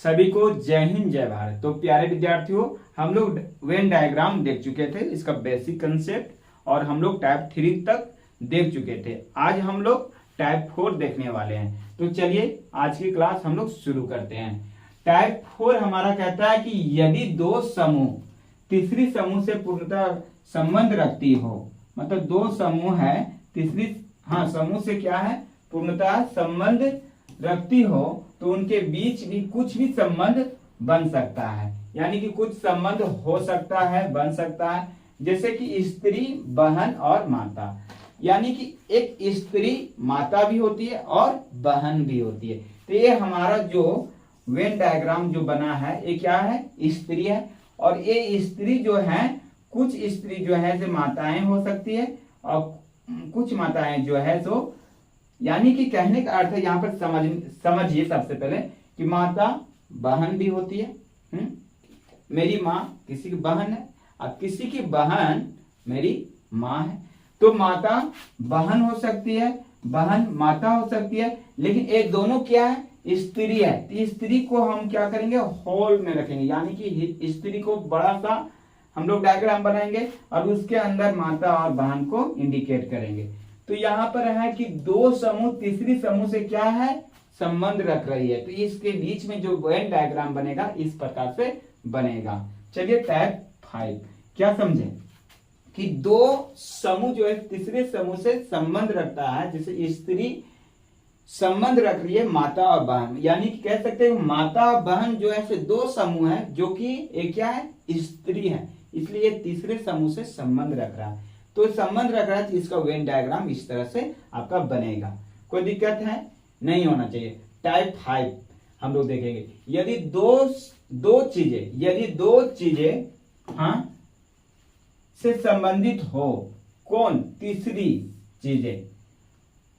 सभी को जय हिंद जय भारत। तो प्यारे विद्यार्थियों, हम लोग वेन डायग्राम देख चुके थे, इसका बेसिक कंसेप्ट, और हम लोग टाइप 3 तक देख चुके थे। आज हम लोग टाइप 4 देखने वाले हैं। तो चलिए आज की क्लास हम लोग शुरू करते हैं। टाइप 4 हमारा कहता है कि यदि दो समूह तीसरी समूह से पूर्णतः संबंध रखती हो, मतलब दो समूह है तीसरी समूह से क्या है, पूर्णतः संबंध रखती हो, तो उनके बीच भी कुछ भी संबंध बन सकता है। यानी कि कुछ संबंध हो सकता है, बन सकता है, जैसे कि स्त्री, बहन और माता। यानी कि एक स्त्री माता भी होती है और बहन भी होती है। तो ये हमारा जो वेन डायग्राम जो बना है, ये क्या है, स्त्री है। और ये स्त्री जो है, कुछ स्त्री जो है जो माताएं हो सकती है और कुछ माताएं जो है तो, यानी कि कहने का अर्थ है यहाँ पर समझिए सबसे पहले कि माता बहन भी होती है। मेरी माँ किसी की बहन है और किसी की बहन मेरी माँ है। तो माता बहन हो सकती है, बहन माता हो सकती है, लेकिन ये दोनों क्या है, स्त्री है। तो स्त्री को हम क्या करेंगे, होल में रखेंगे, यानी कि स्त्री को बड़ा सा हम लोग डायग्राम बनाएंगे और उसके अंदर माता और बहन को इंडिकेट करेंगे। तो यहाँ पर है कि दो समूह तीसरी समूह से क्या है, संबंध रख रही है। तो इसके बीच में जो वेन डायग्राम बनेगा इस प्रकार से बनेगा। चलिए टाइप 5 क्या समझे कि दो समूह जो है तीसरे समूह से संबंध रखता है। जैसे स्त्री संबंध रख रही है माता और बहन, यानी कि कह सकते हैं माता और बहन जो है दो समूह है, जो कि एक क्या है, स्त्री है, इसलिए तीसरे समूह से संबंध रख रहा है। तो संबंध रख रहा है तो इसका वेन डायग्राम इस तरह से आपका बनेगा। कोई दिक्कत है, नहीं होना चाहिए। टाइप 5 हम लोग देखेंगे, यदि दो चीजें से संबंधित हो, कौन, तीसरी चीजें,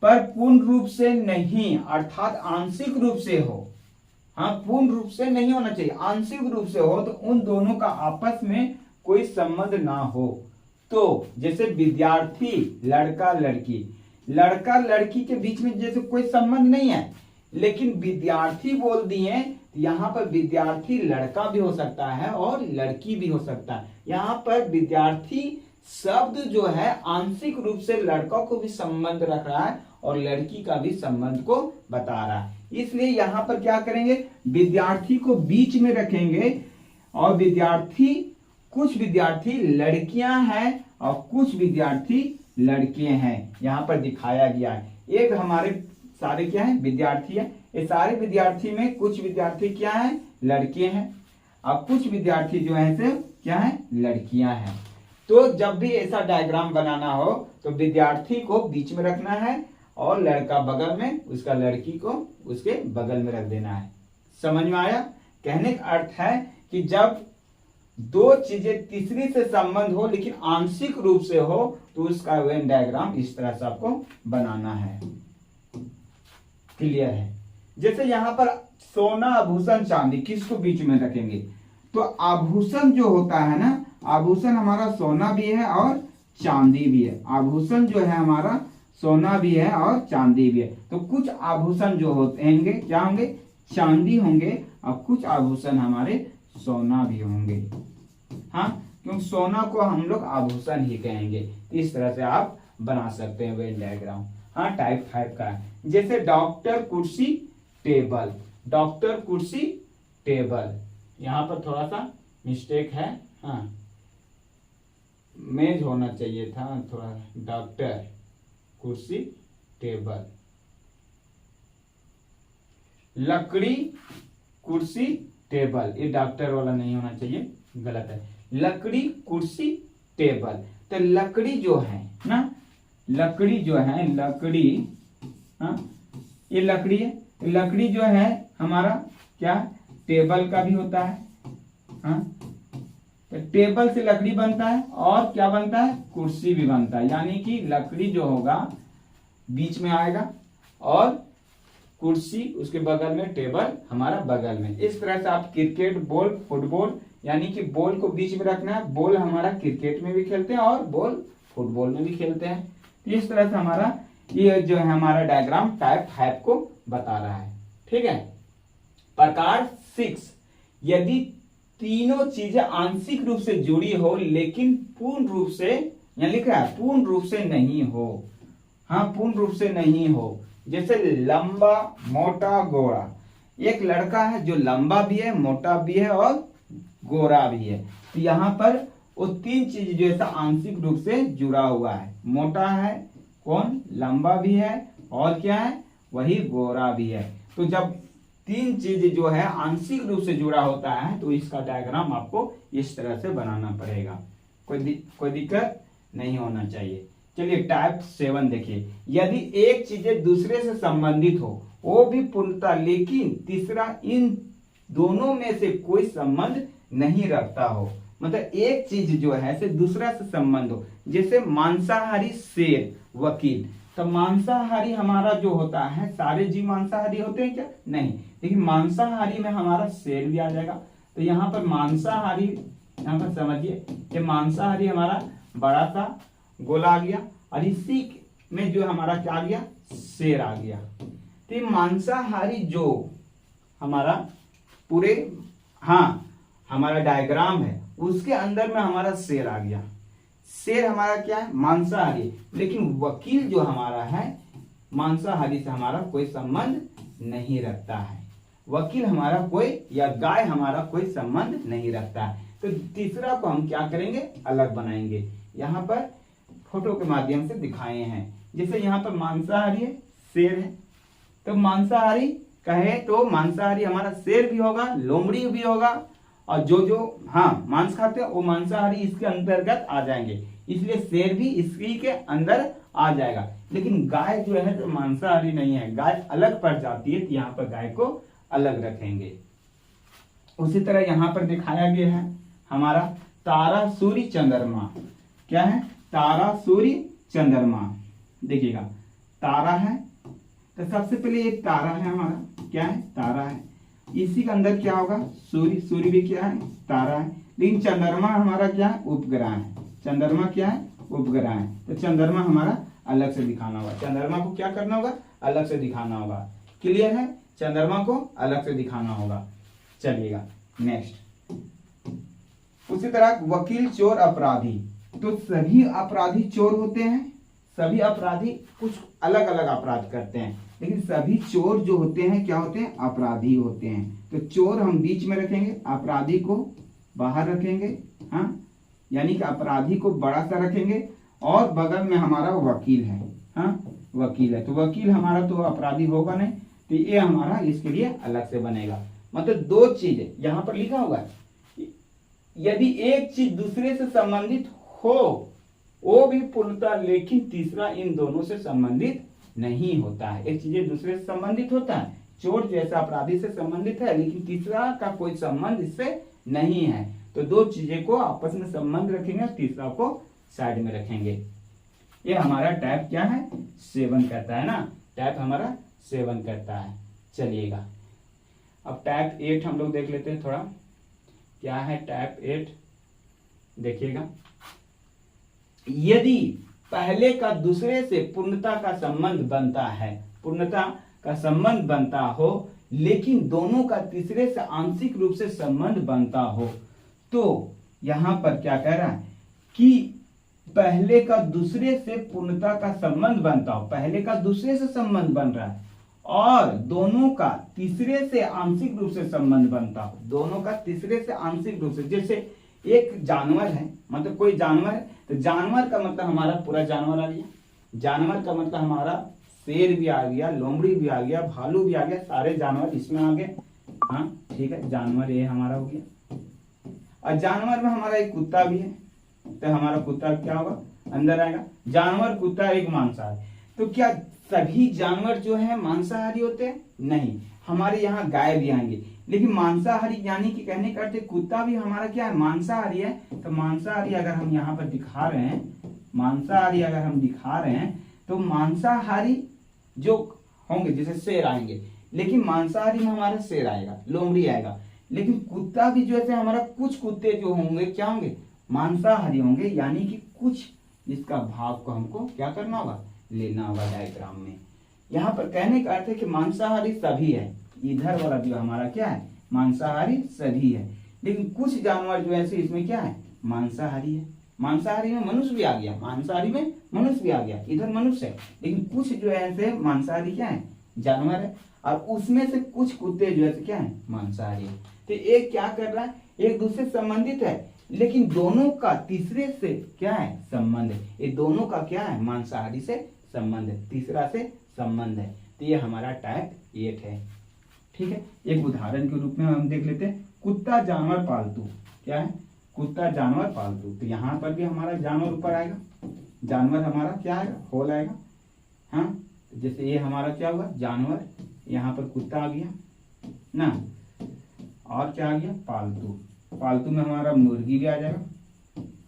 पर पूर्ण रूप से नहीं, अर्थात आंशिक रूप से हो। पूर्ण रूप से नहीं होना चाहिए, आंशिक रूप से हो, तो उन दोनों का आपस में कोई संबंध ना हो। तो जैसे विद्यार्थी लड़का लड़की के बीच में जैसे कोई संबंध नहीं है, लेकिन विद्यार्थी बोल दिए, यहाँ पर विद्यार्थी लड़का भी हो सकता है और लड़की भी हो सकता है। यहाँ पर विद्यार्थी शब्द जो है आंशिक रूप से लड़का को भी संबंध रख रहा है और लड़की का भी संबंध को बता रहा है। इसलिए यहाँ पर क्या करेंगे, विद्यार्थी को बीच में रखेंगे और कुछ विद्यार्थी लड़कियां हैं और कुछ विद्यार्थी लड़के हैं, यहाँ पर दिखाया गया है। एक हमारे सारे क्या है, विद्यार्थी है। ये सारे विद्यार्थी में कुछ विद्यार्थी क्या है, लड़के हैं, और कुछ विद्यार्थी जो है से क्या है, लड़कियां हैं। तो जब भी ऐसा डायग्राम बनाना हो तो विद्यार्थी को बीच में रखना है और लड़का बगल में, उसका लड़की को उसके बगल में रख देना है। समझ में आया? कहने का अर्थ है कि जब दो चीजें तीसरी से संबंध हो लेकिन आंशिक रूप से हो, तो उसका वेन डायग्राम इस तरह से आपको बनाना है। क्लियर है? जैसे यहाँ पर सोना, आभूषण, चांदी, किसको बीच में रखेंगे? तो आभूषण जो होता है ना, आभूषण हमारा सोना भी है और चांदी भी है। आभूषण जो है हमारा सोना भी है और चांदी भी है। तो कुछ आभूषण जो होंगे क्या होंगे, चांदी होंगे, और कुछ आभूषण हमारे सोना भी होंगे। क्योंकि सोना को हम लोग आभूषण ही कहेंगे। इस तरह से आप बना सकते हैं वेन डायग्राम। टाइप 5 का है। जैसे डॉक्टर, कुर्सी, टेबल। डॉक्टर, कुर्सी, टेबल, यहाँ पर थोड़ा सा मिस्टेक है, मेज होना चाहिए था थोड़ा। डॉक्टर, कुर्सी, टेबल। लकड़ी, कुर्सी, टेबल, ये डॉक्टर वाला नहीं होना चाहिए, गलत है। लकड़ी, कुर्सी, टेबल। तो लकड़ी जो है ना, लकड़ी जो है, ये लकड़ी है। लकड़ी जो है हमारा क्या, टेबल का भी होता है। तो टेबल से लकड़ी बनता है और क्या बनता है, कुर्सी भी बनता है। यानी कि लकड़ी जो होगा बीच में आएगा और कुर्सी उसके बगल में, टेबल हमारा बगल में। इस तरह से आप क्रिकेट, बॉल, फुटबॉल, यानी कि बॉल को बीच में रखना है। बॉल हमारा क्रिकेट में भी खेलते हैं और बॉल फुटबॉल में भी खेलते हैं। तो इस तरह से हमारा ये जो है हमारा डायग्राम टाइप 5 को बता रहा है। ठीक है, प्रकार 6 यदि तीनों चीजें आंशिक रूप से जुड़ी हो लेकिन पूर्ण रूप से, यहाँ लिख रहा है पूर्ण रूप से नहीं हो, हाँ पूर्ण रूप से नहीं हो। जैसे लंबा मोटा गोरा, एक लड़का है जो लंबा भी है मोटा भी है और गोरा भी है, तो यहाँ पर वो तीन चीज जो है आंशिक रूप से जुड़ा हुआ है। मोटा है कौन, लंबा भी है और क्या है, वही गोरा भी है। तो जब तीन चीज जो है आंशिक रूप से जुड़ा होता है तो इसका डायग्राम आपको इस तरह से बनाना पड़ेगा, कोई दिक्कत नहीं होना चाहिए। चलिए टाइप 7 देखिए, यदि एक चीज दूसरे से संबंधित हो वो भी पूर्णता लेकिन तीसरा इन दोनों में से कोई संबंध नहीं रखता हो, मतलब एक चीज जो है से दूसरा से संबंध हो। जैसे मांसाहारी शेर वकील, तो मांसाहारी हमारा जो होता है, सारे जीव मांसाहारी होते हैं क्या, नहीं, लेकिन मांसाहारी में हमारा शेर भी आ जाएगा। तो यहाँ पर मांसाहारी, यहाँ पर समझिए कि मांसाहारी हमारा बड़ा सा गोला आ गया और इसी में जो हमारा क्या आ गया, शेर आ गया। तो मांसाहारी जो हमारा पूरे, हाँ हमारा डायग्राम है उसके अंदर में हमारा शेर आ गया। शेर हमारा क्या है, मांसाहारी, लेकिन वकील जो हमारा है मांसाहारी से हमारा कोई संबंध नहीं रखता है। वकील हमारा कोई, या गाय हमारा कोई संबंध नहीं रखता है। तो तीसरा को हम क्या करेंगे, अलग बनाएंगे। यहाँ पर फोटो के माध्यम से दिखाए हैं। जैसे यहाँ पर मांसाहारी है, शेर है, तो मांसाहारी कहे तो मांसाहारी हमारा शेर भी होगा, लोमड़ी भी होगा, और जो हाँ मांस खाते हैं वो मांसाहारी इसके अंतर्गत आ जाएंगे, इसलिए शेर भी इसी के अंदर आ जाएगा। लेकिन गाय जो है तो मांसाहारी नहीं है, गाय अलग पड़ जाती है, तो यहाँ पर गाय को अलग रखेंगे। उसी तरह यहाँ पर दिखाया गया है हमारा तारा सूर्य चंद्रमा, क्या है, तारा सूर्य चंद्रमा। देखिएगा तारा है, तो सबसे पहले एक तारा है हमारा, क्या है, तारा है, इसी के अंदर क्या होगा, सूर्य, सूर्य भी क्या है, तारा है, लेकिन चंद्रमा हमारा क्या है, उपग्रह है। चंद्रमा क्या है, उपग्रह है, तो चंद्रमा हमारा अलग से दिखाना होगा। चंद्रमा को क्या करना होगा, अलग से दिखाना होगा। क्लियर है, चंद्रमा को अलग से दिखाना होगा। चलिएगा नेक्स्ट, उसी तरह वकील चोर अपराधी, तो सभी अपराधी चोर होते हैं, सभी अपराधी कुछ अलग अलग अपराध करते हैं, लेकिन सभी चोर जो होते हैं क्या होते हैं, अपराधी होते हैं। तो चोर हम बीच में रखेंगे, अपराधी को बाहर रखेंगे, हाँ, यानी कि अपराधी को बड़ा सा रखेंगे, और बगल में हमारा वकील है, हाँ वकील है, तो वकील हमारा तो अपराधी होगा नहीं, तो ये हमारा इसके लिए अलग से बनेगा। मतलब दो चीजें यहाँ पर लिखा हुआ है, यदि एक चीज दूसरे से संबंधित हो वो भी पूर्णता, लेकिन तीसरा इन दोनों से संबंधित नहीं होता है। एक चीज दूसरे से संबंधित होता है, चोर जैसा अपराधी से संबंधित है, लेकिन तीसरा का कोई संबंध इससे नहीं है। तो दो चीजें को आपस में संबंध रखेंगे, तीसरा को साइड में रखेंगे। ये हमारा टाइप क्या है, 7 कहता है ना, टाइप हमारा 7 कहता है। चलिएगा अब टाइप 8 हम लोग देख लेते हैं थोड़ा, क्या है टाइप 8, देखिएगा। यदि पहले का दूसरे से पूर्णता का संबंध बनता है, पूर्णता का संबंध बनता हो, लेकिन दोनों का तीसरे से आंशिक रूप से संबंध बनता हो, तो यहां पर क्या कह रहा है कि पहले का दूसरे से पूर्णता का संबंध बनता हो, पहले का दूसरे से संबंध बन रहा है, और दोनों का तीसरे से आंशिक रूप से संबंध बनता हो, दोनों का तीसरे से आंशिक रूप से। जैसे एक जानवर है, मतलब कोई जानवर है, तो जानवर का मतलब हमारा पूरा जानवर आ गया, जानवर का मतलब हमारा शेर भी आ गया, लोमड़ी भी आ गया, भालू भी आ गया, सारे जानवर इसमें आ गए, हाँ ठीक है, जानवर ये हमारा हो गया। और जानवर में हमारा एक कुत्ता भी है, तो हमारा कुत्ता क्या होगा, अंदर आएगा। जानवर, कुत्ता, एक मांसाहारी। तो क्या सभी जानवर जो है मांसाहारी होते हैं? नहीं, हमारे यहाँ गाय भी आएंगे, लेकिन मांसाहारी यानी कि कहने का अर्थ कुत्ता भी हमारा क्या है, मांसाहारी है। तो मांसाहारी अगर हम यहाँ पर दिखा रहे हैं, मांसाहारी अगर हम दिखा रहे हैं, तो मांसाहारी जो होंगे जैसे शेर आएंगे, लेकिन मांसाहारी में हमारा शेर आएगा, लोमड़ी आएगा, लेकिन कुत्ता भी जो है हमारा कुछ कुत्ते जो होंगे क्या होंगे, मांसाहारी होंगे, यानी कि कुछ इसका भाग को हमको क्या करना होगा, लेना होगा डायग्राम में। यहाँ पर कहने का अर्थ है कि मांसाहारी सभी है, इधर वाला जो हमारा क्या है, मांसाहारी सभी है, लेकिन कुछ जानवर जो है इसमें क्या है, मांसाहारी है। मांसाहारी में मनुष्य भी आ गया, मांसाहारी में मनुष्य भी आ गया, इधर मनुष्य है, लेकिन कुछ जो है ऐसे मांसाहारी क्या है, जानवर है, और उसमें से कुछ कुत्ते जो है क्या है, मांसाहारी है। तो एक क्या कर रहा है, एक दूसरे से संबंधित है, लेकिन दोनों का तीसरे से क्या है, संबंध है। ये दोनों का क्या है, मांसाहारी से संबंध है, तीसरा से संबंध है। तो ये हमारा टाइप 8 है। ठीक है, एक उदाहरण के रूप में हम देख लेते हैं, कुत्ता जानवर पालतू। क्या है, कुत्ता जानवर पालतू। तो यहाँ पर भी हमारा जानवर ऊपर आएगा, जानवर हमारा क्या आएगा, होल आएगा। हाँ, जैसे ये हमारा क्या हुआ, जानवर, यहाँ पर कुत्ता आ गया ना, और क्या आ गया, पालतू। पालतू में हमारा मुर्गी भी आ जाएगा,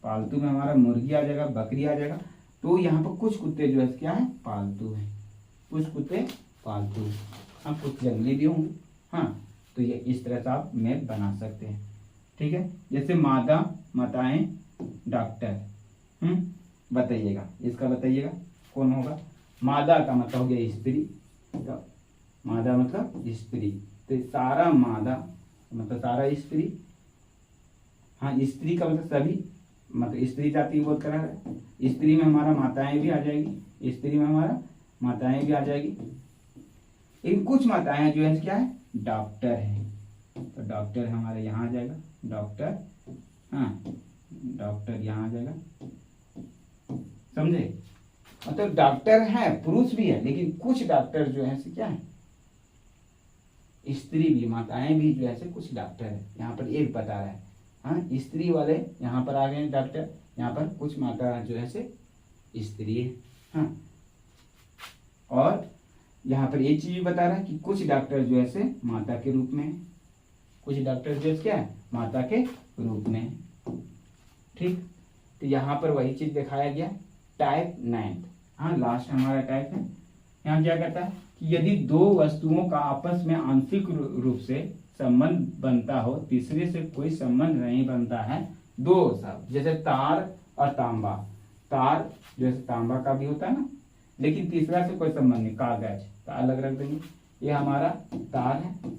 पालतू में हमारा मुर्गी आ जाएगा, बकरी आ जाएगा। तो यहाँ पर कुछ कुत्ते जो है क्या है, पालतू है, कुछ कुत्ते पालतू। हाँ, कुछ जंगली भी होंगे। हाँ, तो ये इस तरह से आप मैप बना सकते हैं। ठीक है, जैसे मादा, माताएं, डॉक्टर। बताइएगा, इसका बताइएगा कौन होगा। मादा का मतलब हो गया स्त्री, तो मादा मतलब स्त्री, तो सारा मादा मतलब सारा स्त्री। हाँ, स्त्री का मतलब सभी, मतलब स्त्री जाति बोध करा है। स्त्री में हमारा माताएं भी आ जाएगी, स्त्री में हमारा माताएं भी आ जाएगी। लेकिन कुछ माताएं जो है क्या है, डॉक्टर है, तो डॉक्टर हमारे यहाँ आ जाएगा, डॉक्टर। हाँ, डॉक्टर यहाँ आ जाएगा, समझे। मतलब डॉक्टर है, पुरुष भी है, लेकिन कुछ डॉक्टर जो है क्या है, स्त्री भी, माताएं भी जो है कुछ डॉक्टर है। यहाँ पर एक बता रहा है। हाँ, स्त्री वाले यहाँ पर आ गए डॉक्टर, यहाँ पर कुछ माता जो है स्त्री है। हाँ, और यहाँ पर एक चीज बता रहा है कि कुछ डॉक्टर जो है माता के रूप में है, कुछ डॉक्टर जो है क्या है, माता के रूप में है। ठीक, तो यहाँ पर वही चीज दिखाया गया, टाइप 9। हाँ, लास्ट हमारा टाइप है। यहाँ क्या कहता है कि यदि दो वस्तुओं का आपस में आंशिक रूप से संबंध बनता हो, तीसरे से कोई संबंध नहीं बनता है, दो सब, जैसे तार और तांबा। तार जैसे तांबा का भी होता है ना, लेकिन तीसरा से कोई संबंध नहीं, कागज, तो अलग रख देंगे। ये हमारा तार है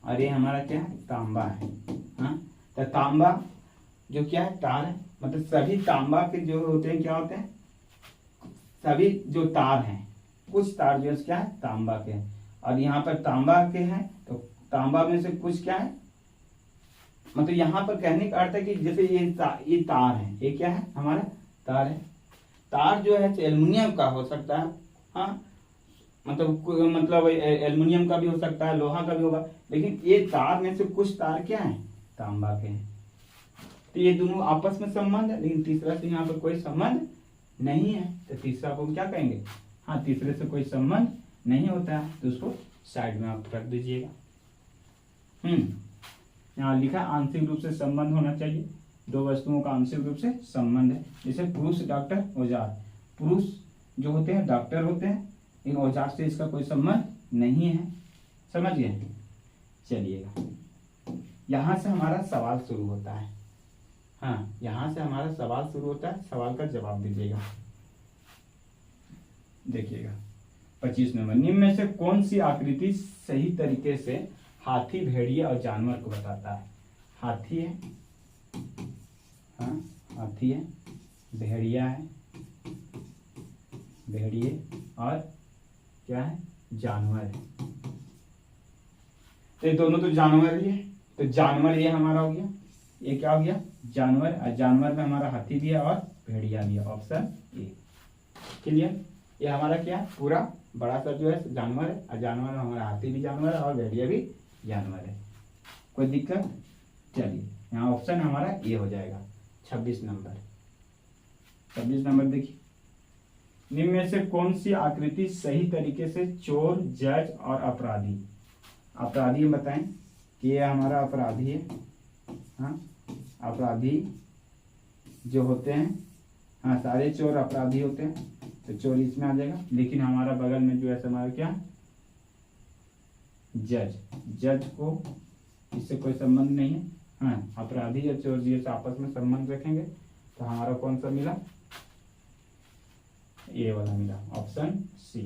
और ये हमारा क्या है, तांबा है। हाँ, तो तांबा जो क्या है, तार है, मतलब सभी तांबा के जो होते हैं क्या होते हैं, सभी जो तार हैं, कुछ तार जो है क्या है, तांबा के हैं, और यहाँ पर तांबा के हैं, तो तांबा में से कुछ क्या है, मतलब यहाँ पर कहने का अर्थ है कि जैसे ये तार है, ये क्या है, हमारा तार है। तार जो है एल्युमिनियम का हो सकता है। हाँ, मतलब एल्युमिनियम का भी हो सकता है, लोहा का भी होगा, लेकिन ये तार में से कुछ तार क्या है, तांबा के हैं। तो ये दोनों आपस में संबंध है, लेकिन तीसरा से यहाँ पर कोई संबंध नहीं है, तो तीसरा को क्या कहेंगे। हाँ, तीसरे से कोई संबंध नहीं होता है, तो उसको साइड में आप रख दीजिएगा। यहाँ लिखा आंशिक रूप से संबंध होना चाहिए, दो वस्तुओं का आंशिक रूप से संबंध है। जैसे पुरुष डॉक्टर औजार, पुरुष जो होते हैं डॉक्टर होते हैं, इन औजार से इसका कोई संबंध नहीं है, समझ गए। चलिएगा, यहाँ से हमारा सवाल शुरू होता है। हाँ, यहाँ से हमारा सवाल शुरू होता है, सवाल का जवाब दीजिएगा। देखिएगा 25 नंबर, निम्न में से कौन सी आकृति सही तरीके से हाथी, भेड़िया और जानवर को बताता है। हाथी है, हाँ हाथी है, भेड़िया है, भेड़िए, और क्या है, जानवर है। तो ये दोनों तो जानवर ही है, तो जानवर ये हमारा हो गया, ये क्या हो गया, जानवर। और जानवर में हमारा हाथी भी है और भेड़िया भी है, ऑप्शन ए। क्लियर, ये हमारा क्या है, पूरा बड़ा सा जो है जानवर है, और जानवर में हमारा हाथी भी जानवर है और भेड़िया भी जानवर है। कोई दिक्कत। चलिए, यहाँ ऑप्शन हमारा ए हो जाएगा। 26 नंबर, 26 नंबर देखिए, निम्न में से कौन सी आकृति सही तरीके से चोर, जज और अपराधी, अपराधी बताएं कि ये हमारा अपराधी है। हाँ, अपराधी जो होते हैं, हाँ सारे चोर अपराधी होते हैं, तो चोर इसमें आ जाएगा। लेकिन हमारा बगल में जो है हमारा क्या, जज, जज को इससे कोई संबंध नहीं है। हाँ, अपराधी या चोर जी आपस में संबंध रखेंगे, तो हमारा कौन सा मिला, ए वाला मिला, ऑप्शन सी।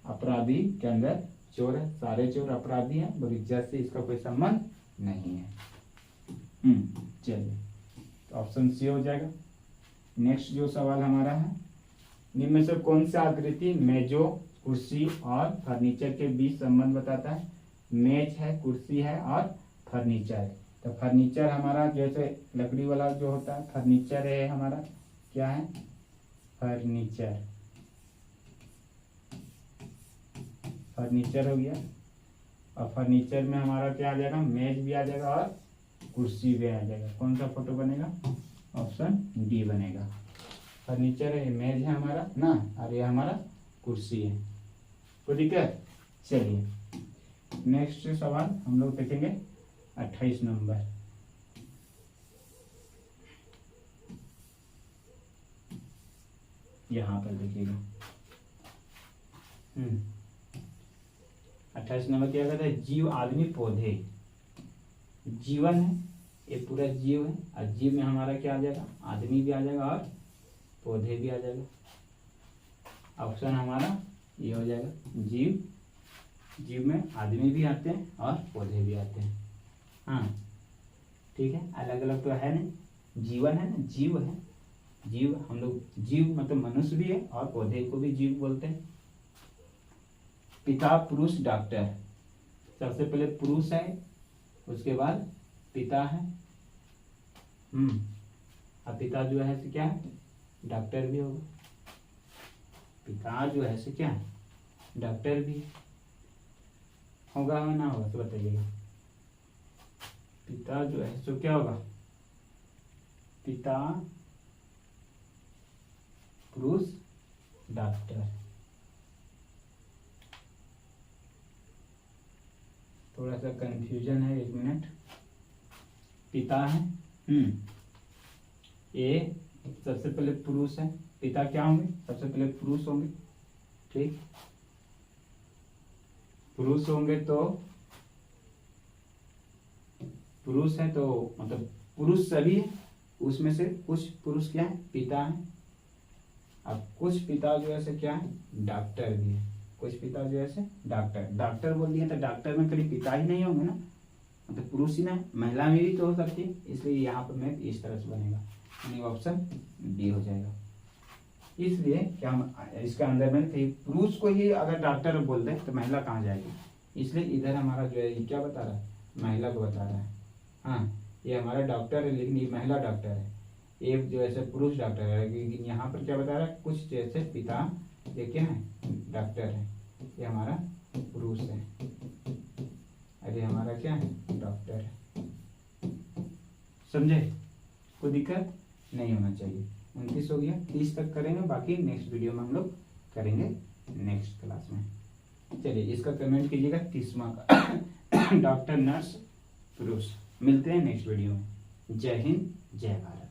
अपराधी के अंदर चोर है, सारे चोर अपराधी हैं, और इज्जत से इसका कोई संबंध नहीं है। चलिए, तो ऑप्शन सी हो जाएगा। नेक्स्ट जो सवाल हमारा है, निम्न में से कौन सा आकृति मेजों, कुर्सी और फर्नीचर के बीच संबंध बताता है? मेज है, कुर्सी है और फर्नीचर। तो फर्नीचर हमारा जैसे लकड़ी वाला जो होता है फर्नीचर है हमारा, क्या है? फर्नीचर, फर्नीचर हो गया। और फर्नीचर में हमारा क्या आ जाएगा? मेज भी आ जाएगा और कुर्सी भी आ जाएगा। कौन सा फोटो बनेगा? ऑप्शन डी बनेगा। फर्नीचर है, मेज है हमारा ना, और ये हमारा कुर्सी है। तो ठीक है, चलिए नेक्स्ट सवाल हम लोग देखेंगे 28 नंबर। यहाँ पर देखिएगा 28 नंबर क्या कहता है? जीव, आदमी, पौधे। जीवन है, ये पूरा जीव है, और जीव में हमारा क्या आ जाएगा? आदमी भी आ जाएगा और पौधे भी आ जाएगा। ऑप्शन हमारा ये हो जाएगा जीव। जीव में आदमी भी आते हैं और पौधे भी आते हैं। हाँ ठीक है, अलग अलग तो है नहीं, जीवन है ना, जीव है। जीव हम लोग, जीव मतलब मनुष्य भी है और पौधे को भी जीव बोलते हैं। पिता, पुरुष, डॉक्टर। सबसे पहले पुरुष है, उसके बाद पिता है। अब पिता जो है से क्या है? डॉक्टर भी होगा। पिता जो है से क्या है? डॉक्टर भी होगा या ना होगा, तो बताइएगा। पिता जो है सो क्या होगा? पिता, पुरुष, डॉक्टर। थोड़ा सा कंफ्यूजन है, एक मिनट। पिता है, ये सबसे पहले पुरुष है। पिता क्या होंगे? सबसे पहले पुरुष होंगे, ठीक। पुरुष होंगे तो पुरुष है, तो मतलब पुरुष सभी है, उसमें से कुछ पुरुष क्या है? पिता है। अब कुछ पिता जो है से क्या है? डॉक्टर भी है। कुछ पिता जो है से डॉक्टर। डॉक्टर बोल दिया तो डॉक्टर में कभी पिता ही नहीं होंगे ना, मतलब पुरुष ही ना, महिला में भी तो हो सकती है, इसलिए यहाँ पर मैं इस तरह से बनेगा, यानी ऑप्शन डी हो जाएगा। इसलिए क्या हम इसका अंदर में कहीं पुरुष को ही अगर डॉक्टर बोल दे तो महिला कहाँ जाएगी, इसलिए इधर हमारा जो है ये क्या बता रहा है? महिला को बता रहा है। हाँ, ये हमारा डॉक्टर है, लेकिन ये महिला डॉक्टर है। ये जो ऐसे पुरुष डॉक्टर है, लेकिन यहाँ पर क्या बता रहा है? कुछ जैसे पिता ये क्या है? डॉक्टर है। ये हमारा पुरुष है, अरे हमारा क्या है? डॉक्टर है। समझे? कोई दिक्कत नहीं होना चाहिए। 29 हो गया, 30 तक करेंगे, बाकी नेक्स्ट वीडियो में हम लोग करेंगे नेक्स्ट क्लास में। चलिए इसका कमेंट कीजिएगा 30वां का डॉक्टर, नर्स, पुरुष। मिलते हैं नेक्स्ट वीडियो में। जय हिंद, जय भारत।